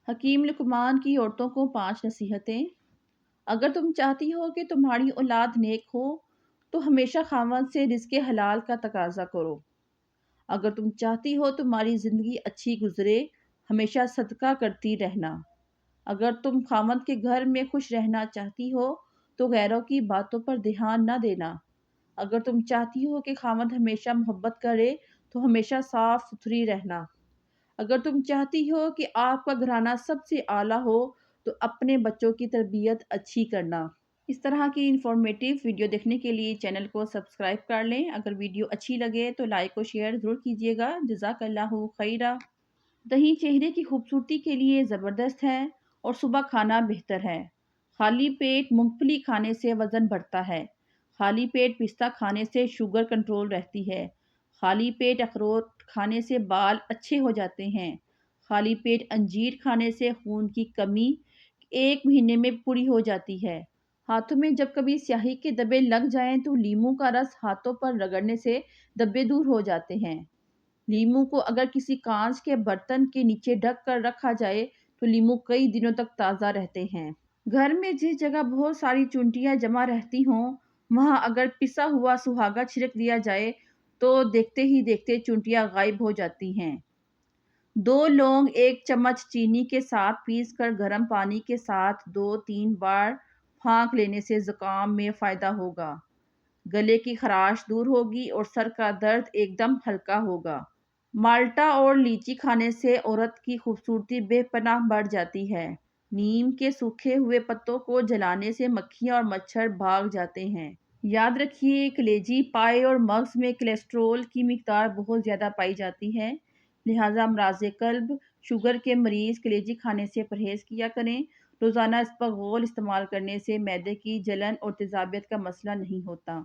حکیم لقمان کی عورتوں کو 5 نصیحتیں۔ اگر تم چاہتی ہو کہ تمہاری اولاد نیک ہو تو ہمیشہ خاوند سے رزق حلال کا تقاضا کرو۔ اگر تم چاہتی ہو تمہاری زندگی اچھی گزرے، ہمیشہ صدقہ کرتی رہنا۔ اگر تم خاوند کے گھر میں خوش رہنا چاہتی ہو تو غیروں کی باتوں پر دھیان نہ دینا۔ اگر تم چاہتی ہو کہ خاوند ہمیشہ محبت کرے تو ہمیشہ صاف ستھری رہنا۔ اگر تم چاہتی ہو کہ آپ کا گھرانہ سب سے اعلیٰ ہو تو اپنے بچوں کی تربیت اچھی کرنا۔ اس طرح کی انفارمیٹیو ویڈیو دیکھنے کے لیے چینل کو سبسکرائب کر لیں۔ اگر ویڈیو اچھی لگے تو لائک و شیئر ضرور کیجیے گا۔ جزاک اللہ خیرہ۔ دہی چہرے کی خوبصورتی کے لیے زبردست ہے اور صبح کھانا بہتر ہے۔ خالی پیٹ مونگ پھلی کھانے سے وزن بڑھتا ہے۔ خالی پیٹ پستہ کھانے سے شوگر کنٹرول رہتی ہے۔ خالی پیٹ اخروٹ کھانے سے بال اچھے ہو جاتے ہیں۔ خالی پیٹ انجیر کھانے سے خون کی کمی 1 مہینے میں پوری ہو جاتی ہے۔ ہاتھوں میں جب کبھی سیاہی کے دبے لگ جائیں تو لیموں کا رس ہاتھوں پر رگڑنے سے دبے دور ہو جاتے ہیں۔ لیموں کو اگر کسی کانچ کے برتن کے نیچے ڈھک کر رکھا جائے تو لیموں کئی دنوں تک تازہ رہتے ہیں۔ گھر میں جس جگہ بہت ساری چونٹیاں جمع رہتی ہوں وہاں اگر پسا ہوا سہاگا چھڑک دیا جائے تو دیکھتے ہی دیکھتے چونٹیاں غائب ہو جاتی ہیں۔ 2 لونگ 1 چمچ چینی کے ساتھ پیس کر گرم پانی کے ساتھ 2-3 بار پھانک لینے سے زکام میں فائدہ ہوگا۔ گلے کی خراش دور ہوگی اور سر کا درد ایک دم ہلکا ہوگا۔ مالٹا اور لیچی کھانے سے عورت کی خوبصورتی بے پناہ بڑھ جاتی ہے۔ نیم کے سوکھے ہوئے پتوں کو جلانے سے مکھیاں اور مچھر بھاگ جاتے ہیں۔ یاد رکھیے کلیجی پائے اور مغز میں کولیسٹرول کی مقدار بہت زیادہ پائی جاتی ہے، لہٰذا امراض قلب، شوگر کے مریض کلیجی کھانے سے پرہیز کیا کریں۔ روزانہ اسپغول استعمال کرنے سے معدے کی جلن اور تیزابیت کا مسئلہ نہیں ہوتا۔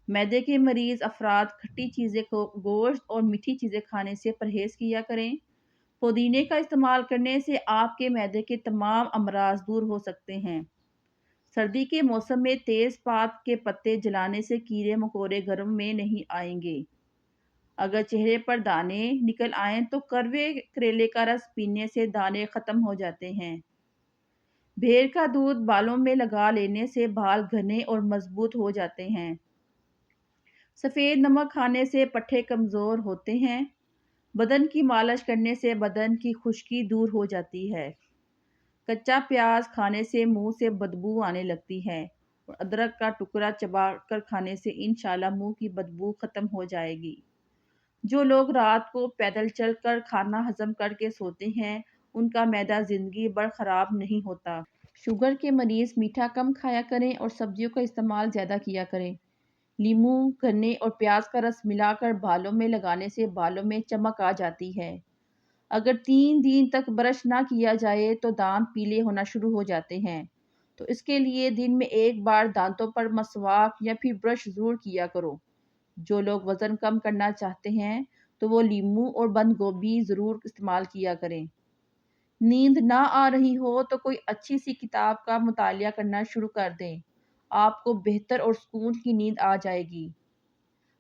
معدے کے مریض افراد کھٹی چیزیں، گوشت اور میٹھی چیزیں کھانے سے پرہیز کیا کریں۔ پودینے کا استعمال کرنے سے آپ کے معدے کے تمام امراض دور ہو سکتے ہیں۔ سردی کے موسم میں تیز پات کے پتے جلانے سے کیڑے مکوڑے گھر میں نہیں آئیں گے۔ اگر چہرے پر دانے نکل آئیں تو کروے کریلے کا رس پینے سے دانے ختم ہو جاتے ہیں۔ بھیڑ کا دودھ بالوں میں لگا لینے سے بال گھنے اور مضبوط ہو جاتے ہیں۔ سفید نمک کھانے سے پٹھے کمزور ہوتے ہیں۔ بدن کی مالش کرنے سے بدن کی خشکی دور ہو جاتی ہے۔ کچا پیاز کھانے سے منہ سے بدبو آنے لگتی ہے اور ادرک کا ٹکڑا چبا کر کھانے سے انشاءاللہ منہ کی بدبو ختم ہو جائے گی۔ جو لوگ رات کو پیدل چل کر کھانا ہضم کر کے سوتے ہیں ان کا معدہ زندگی بھر خراب نہیں ہوتا۔ شوگر کے مریض میٹھا کم کھایا کریں اور سبزیوں کا استعمال زیادہ کیا کریں۔ لیموں، گنے اور پیاز کا رس ملا کر بالوں میں لگانے سے بالوں میں چمک آ جاتی ہے۔ اگر 3 دن تک برش نہ کیا جائے تو دانت پیلے ہونا شروع ہو جاتے ہیں، تو اس کے لیے دن میں 1 بار دانتوں پر مسواک یا پھر برش ضرور کیا کرو۔ جو لوگ وزن کم کرنا چاہتے ہیں تو وہ لیموں اور بند گوبھی ضرور استعمال کیا کریں۔ نیند نہ آ رہی ہو تو کوئی اچھی سی کتاب کا مطالعہ کرنا شروع کر دیں، آپ کو بہتر اور سکون کی نیند آ جائے گی۔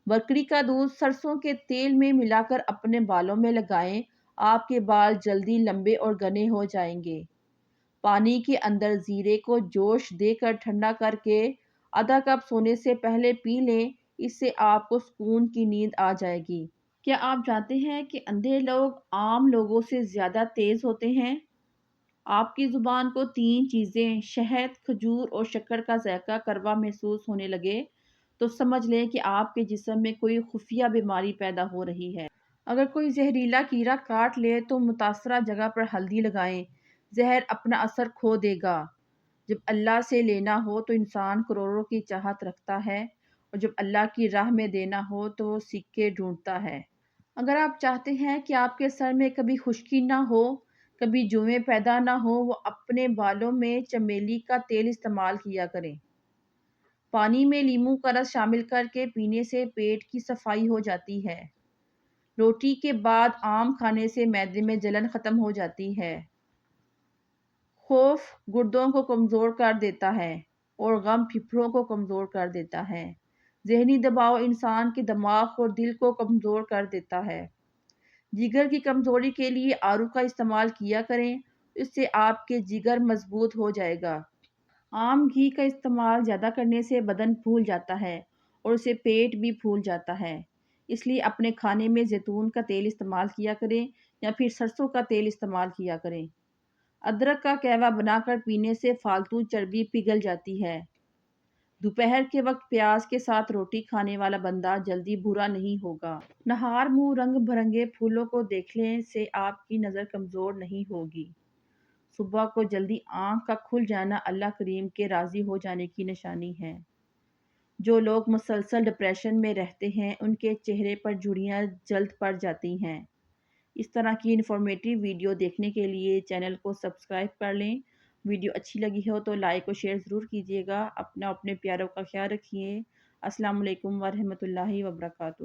بکری کا دودھ سرسوں کے تیل میں ملا کر اپنے بالوں میں لگائیں، آپ کے بال جلدی لمبے اور گھنے ہو جائیں گے۔ پانی کے اندر زیرے کو جوش دے کر ٹھنڈا کر کے آدھا کپ سونے سے پہلے پی لیں، اس سے آپ کو سکون کی نیند آ جائے گی۔ کیا آپ جانتے ہیں کہ اندھے لوگ عام لوگوں سے زیادہ تیز ہوتے ہیں؟ آپ کی زبان کو 3 چیزیں شہد، کھجور اور شکر کا ذائقہ کڑوا محسوس ہونے لگے تو سمجھ لیں کہ آپ کے جسم میں کوئی خفیہ بیماری پیدا ہو رہی ہے۔ اگر کوئی زہریلا کیڑا کاٹ لے تو متاثرہ جگہ پر ہلدی لگائیں، زہر اپنا اثر کھو دے گا۔ جب اللہ سے لینا ہو تو انسان کروڑوں کی چاہت رکھتا ہے اور جب اللہ کی راہ میں دینا ہو تو وہ سکے ڈھونڈتا ہے۔ اگر آپ چاہتے ہیں کہ آپ کے سر میں کبھی خشکی نہ ہو، کبھی جوئیں پیدا نہ ہو، وہ اپنے بالوں میں چمیلی کا تیل استعمال کیا کریں۔ پانی میں لیموں کا رس شامل کر کے پینے سے پیٹ کی صفائی ہو جاتی ہے۔ روٹی کے بعد آم کھانے سے معدے میں جلن ختم ہو جاتی ہے۔ خوف گردوں کو کمزور کر دیتا ہے اور غم پھیپھڑوں کو کمزور کر دیتا ہے۔ ذہنی دباؤ انسان کے دماغ اور دل کو کمزور کر دیتا ہے۔ جگر کی کمزوری کے لیے آڑو کا استعمال کیا کریں اس سے آپ کے جگر مضبوط ہو جائے گا۔ عام گھی کا استعمال زیادہ کرنے سے بدن پھول جاتا ہے اور اسے پیٹ بھی پھول جاتا ہے۔ اس لیے اپنے کھانے میں زیتون کا تیل استعمال کیا کریں یا پھر سرسوں کا تیل استعمال کیا کریں۔ ادرک کا قہوہ بنا کر پینے سے فالتو چربی پگھل جاتی ہے۔ دوپہر کے وقت پیاز کے ساتھ روٹی کھانے والا بندہ جلدی بھورا نہیں ہوگا۔ نہار منہ رنگ برنگے پھولوں کو دیکھنے سے آپ کی نظر کمزور نہیں ہوگی۔ صبح کو جلدی آنکھ کا کھل جانا اللہ کریم کے راضی ہو جانے کی نشانی ہے۔ جو لوگ مسلسل ڈپریشن میں رہتے ہیں ان کے چہرے پر جھریاں جلد پڑ جاتی ہیں۔ اس طرح کی انفارمیٹیو ویڈیو دیکھنے کے لیے چینل کو سبسکرائب کر لیں۔ ویڈیو اچھی لگی ہو تو لائک اور شیئر ضرور کیجیے گا۔ اپنے پیاروں کا خیال رکھیے۔ السلام علیکم ورحمۃ اللہ وبرکاتہ۔